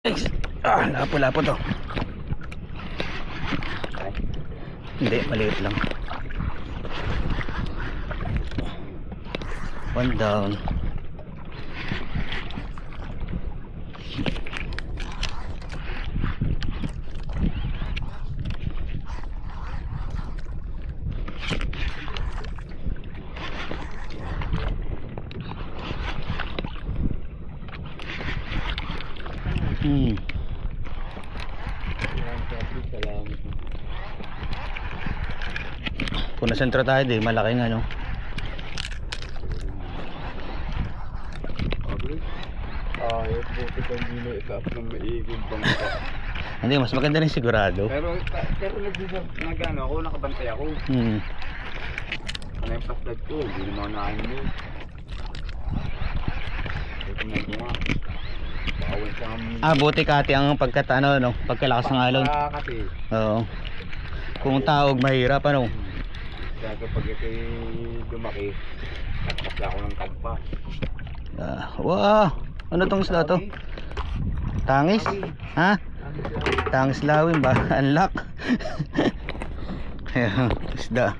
Ay, lapo-lapo to. Hindi, maliit lang. One down. Kung nasentro tayo di, malaking ano. Ayos, buti kang gino itaas ng maiging bangka. Hindi, mas maganda rin sigurado. Pero nag-ano ako, nakabantay ako. Ano yung paslad ko, hindi naman ako nakainin. Ito na ito nga. Bawal sa kami. Buti kati ang pagkatano, no? Pagkalakas ng alon. Kasi. Oo. Kung taog mahirap, ano? Kaya kapag ito lumaki, nakapasla ako ng kagpa. Wow! Ano tong isda to? Tangis? Ha? Tangis lawin ba? Unlock? Isda.